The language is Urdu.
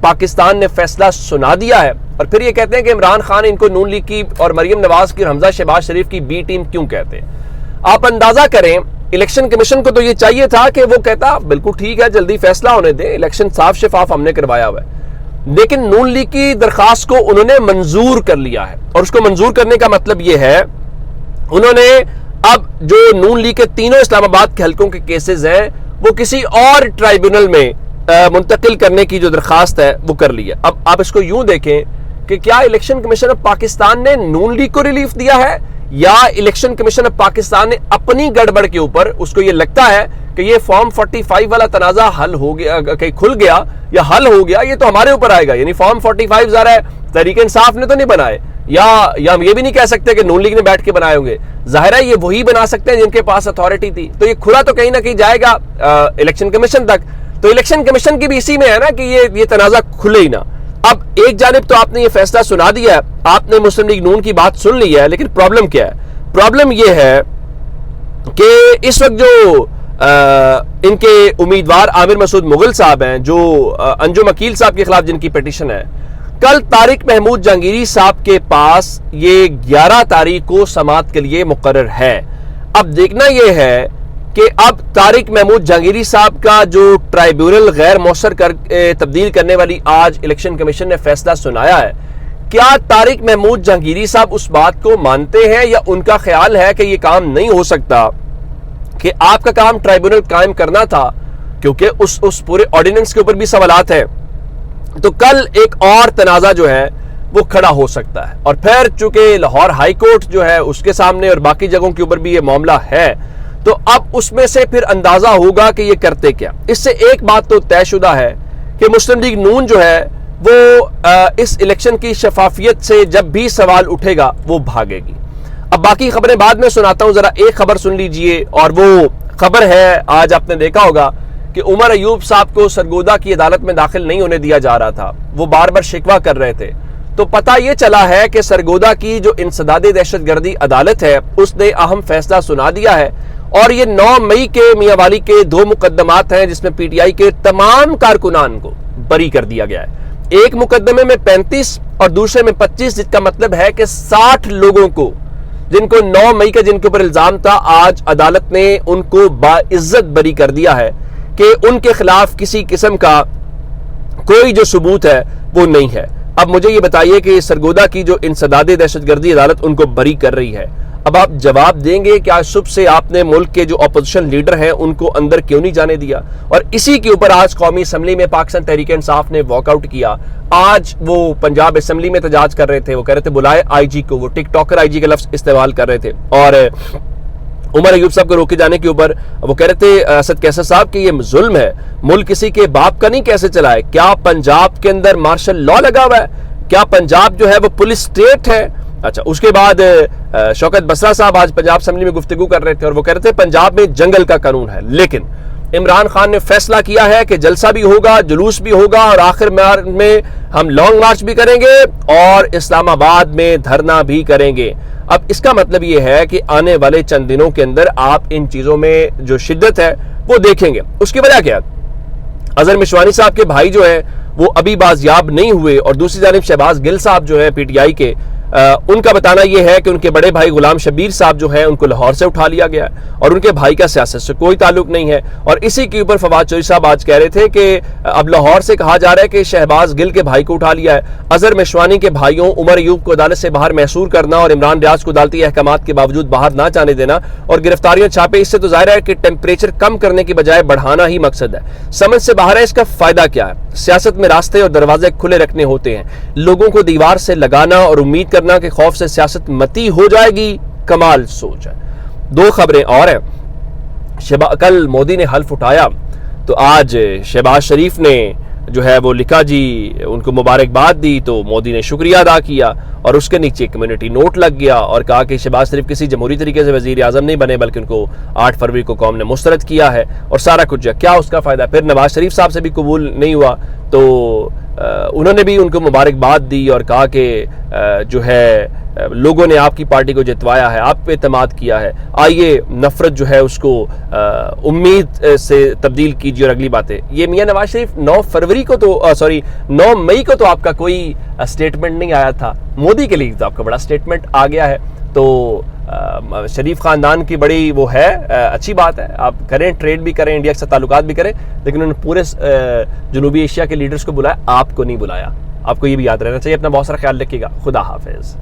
پاکستان نے فیصلہ سنا دیا ہے، اور پھر یہ کہتے ہیں کہ عمران خان ان کو نون لیگ کی اور مریم نواز کی اور حمزہ شہباز شریف کی بی ٹیم کیوں کہتے ہیں؟ آپ اندازہ کریں، الیکشن کمیشن کو تو یہ چاہیے تھا کہ وہ کہتا بالکل ٹھیک ہے، جلدی فیصلہ ہونے دیں، الیکشن صاف شفاف ہم نے کروایا ہوا ہے، لیکن نون لیگ کی درخواست کو انہوں نے منظور کر لیا ہے، اور اس کو منظور کرنے کا مطلب یہ ہے انہوں نے اب جو نون لیگ کے تینوں اسلام آباد کے حلقوں کے کیسز ہیں وہ کسی اور ٹرائیبونل میں منتقل کرنے کی جو درخواست ہے وہ کر لی ہے۔ اب آپ اس کو یوں دیکھیں کہ کیا الیکشن کمیشن آف پاکستان نے نون لیگ کو ریلیف دیا ہے، یا الیکشن کمیشن آف پاکستان نے اپنی گڑبڑ کے اوپر اس کو یہ لگتا ہے کہ یہ فارم 45 والا تنازع حل ہو گیا، کہ کھل گیا یا حل ہو گیا، یہ تو ہمارے اوپر آئے گا، یعنی فارم 45 ظاہر ہے تحریک انصاف نے تو نہیں بنائے، یا ہم یہ بھی نہیں کہہ سکتے کہ نون لیگ نے بیٹھ کے بنائے ہوں گے، ظاہر ہے یہ وہی بنا سکتے ہیں جن کے پاس اتھارٹی تھی، تو یہ کھلا تو کہیں نہ کہیں جائے گا الیکشن کمیشن تک، تو الیکشن کمیشن کی بھی اسی میں ہے نا کہ یہ تنازع کھلے ہی نہ۔ اب ایک جانب تو آپ نے یہ فیصلہ سنا دیا ہے، آپ نے مسلم لیگ نون کی بات سن لی ہے، لیکن پرابلم کیا ہے؟ پرابلم یہ ہے کہ اس وقت جو ان کے امیدوار عامر مسعود مغل صاحب ہیں، جو انجم عقیل صاحب کے خلاف جن کی پیٹیشن ہے، کل طارق محمود جہانگیری صاحب کے پاس یہ 11 تاریخ کو سماعت کے لیے مقرر ہے۔ اب دیکھنا یہ ہے کہ اب طارق محمود جہانگیری صاحب کا جو ٹرائیبیونل غیر مؤثر کر تبدیل کرنے والی آج الیکشن کمیشن نے فیصلہ سنایا ہے، کیا طارق محمود جہانگیری صاحب اس بات کو مانتے ہیں، یا ان کا خیال ہے کہ یہ کام نہیں ہو سکتا، کہ آپ کا کام ٹرائیبونل قائم کرنا تھا، کیونکہ اس پورے آرڈیننس کے اوپر بھی سوالات ہیں، تو کل ایک اور تنازع جو ہے وہ کھڑا ہو سکتا ہے، اور پھر چونکہ لاہور ہائی کورٹ جو ہے اس کے سامنے اور باقی جگہوں کے اوپر بھی یہ معاملہ ہے، تو اب اس میں سے پھر اندازہ ہوگا کہ یہ کرتے کیا۔ اس سے ایک بات تو طے شدہ ہے کہ مسلم لیگ نون جو ہے وہ اس الیکشن کی شفافیت سے جب بھی سوال اٹھے گا وہ بھاگے گی۔ اب باقی خبریں بعد میں سناتا ہوں، ذرا ایک خبر سن لیجئے، اور وہ خبر ہے آج آپ نے دیکھا ہوگا کہ عمر ایوب صاحب کو سرگودا کی عدالت میں داخل نہیں ہونے دیا جا رہا تھا، وہ بار بار شکوہ کر رہے تھے، تو پتہ یہ چلا ہے کہ سرگودا کی جو انسداد دہشت گردی عدالت ہے اس نے اہم فیصلہ سنا دیا ہے، اور یہ 9 مئی کے میاں والی کے 2 مقدمات ہیں جس میں پی ٹی آئی کے تمام کارکنان کو بری کر دیا گیا ہے، ایک مقدمے میں 35 اور دوسرے میں 25، جس کا مطلب ہے کہ 60 لوگوں کو جن کو 9 مئی کا جن کے اوپر الزام تھا، آج عدالت نے ان کو باعزت بری کر دیا ہے کہ ان کے خلاف کسی قسم کا کوئی جو ثبوت ہے وہ نہیں ہے۔ اب مجھے یہ بتائیے کہ سرگودا کی جو انسداد دہشت گردی عدالت ان کو بری کر رہی ہے، اب آپ جواب دیں گے کہ آج صبح سے آپ نے ملک کے جو اپوزیشن لیڈر ہیں ان کو اندر کیوں نہیں جانے دیا، اور اسی کے اوپر آج قومی اسمبلی میں پاکستان تحریک انصاف نے واک آؤٹ کیا۔ آج وہ پنجاب اسمبلی میں احتجاج کر رہے تھے، وہ کہہ رہے تھے بلائے آئی جی کو، وہ ٹک ٹاکر آئی جی کا لفظ استعمال کر رہے تھے، اور عمر ایوب صاحب کو روکے جانے کے اوپر وہ کہہ رہے تھے اسد کیسر صاحب کہ یہ ظلم ہے، ملک کسی کے باپ کا نہیں کیسے چلا ہے، کیا پنجاب کے اندر مارشل لا لگا ہوا ہے، کیا پنجاب جو ہے وہ پولیس سٹیٹ ہے؟ اچھا، اس کے بعد شوکت بسرا صاحب آج پنجاب اسمبلی میں گفتگو کر رہے تھے، اور وہ کہہ رہے تھے پنجاب میں جنگل کا قانون ہے، لیکن عمران خان نے فیصلہ کیا ہے کہ جلسہ بھی ہوگا، جلوس بھی ہوگا، اور آخر میں ہم لانگ مارچ بھی کریں گے اور اسلام آباد میں دھرنا بھی کریں گے۔ اب اس کا مطلب یہ ہے کہ آنے والے چند دنوں کے اندر آپ ان چیزوں میں جو شدت ہے وہ دیکھیں گے۔ اس کی وجہ کیا؟ اظہر مشوانی صاحب کے بھائی جو ہیں وہ ابھی بازیاب نہیں ہوئے، اور دوسری جانب شہباز گل صاحب جو ہیں پی ٹی آئی کے، ان کا بتانا یہ ہے کہ ان کے بڑے بھائی غلام شبیر صاحب جو ہیں ان کو لاہور سے اٹھا لیا گیا ہے، اور ان کے بھائی کا سیاست سے کوئی تعلق نہیں ہے، اور اسی کے اوپر فواد چوہدری صاحب آج کہہ رہے تھے کہ اب لاہور سے کہا جا رہا ہے کہ شہباز گل کے بھائی کو اٹھا لیا ہے، اظہر مشوانی کے بھائیوں عمر ایوب کو عدالت سے باہر محصور کرنا اور عمران ریاض کو عدالتی احکامات کے باوجود باہر نہ جانے دینا اور گرفتاریاں چھاپے، اس سے تو ظاہر ہے کہ ٹیمپریچر کم کرنے کی بجائے بڑھانا ہی مقصد ہے۔ سمجھ سے باہر ہے، اس کا فائدہ کیا ہے؟ سیاست میں راستے اور دروازے کھلے رکھنے ہوتے ہیں، لوگوں کو دیوار سے لگانا اور امید کرنا کہ خوف سے سیاست متی ہو جائے گی، کمال سوچ ہے۔ 2 خبریں اور ہیں، کل مودی نے حلف اٹھایا تو آج شہباز شریف نے جو ہے وہ لکھا جی ان کو مبارکباد دی، تو مودی نے شکریہ ادا کیا، اور اس کے نیچے کمیونٹی نوٹ لگ گیا اور کہا کہ شہباز شریف کسی جمہوری طریقے سے وزیر اعظم نہیں بنے بلکہ ان کو 8 فروری کو قوم نے مسترد کیا ہے، اور سارا کچھ کیا اس کا فائدہ؟ پھر نواز شریف صاحب سے بھی قبول نہیں ہوا تو انہوں نے بھی ان کو مبارکباد دی اور کہا کہ جو ہے لوگوں نے آپ کی پارٹی کو جتوایا ہے، آپ پہ اعتماد کیا ہے، آئیے نفرت جو ہے اس کو امید سے تبدیل کیجیے اور اگلی باتیں. یہ میاں نواز شریف 9 مئی کو تو آپ کا کوئی اسٹیٹمنٹ نہیں آیا تھا، مودی کے لیے تو آپ کا بڑا اسٹیٹمنٹ آ گیا ہے. تو شریف خاندان کی بڑی وہ ہے، اچھی بات ہے، آپ کریں، ٹریڈ بھی کریں، انڈیا کے ساتھ تعلقات بھی کریں، لیکن انہوں نے پورے جنوبی ایشیا کے لیڈرز کو بلایا، آپ کو نہیں بلایا. آپ کو یہ بھی یاد رہنا چاہیے. اپنا بہت سارا خیال رکھیے گا. خدا حافظ.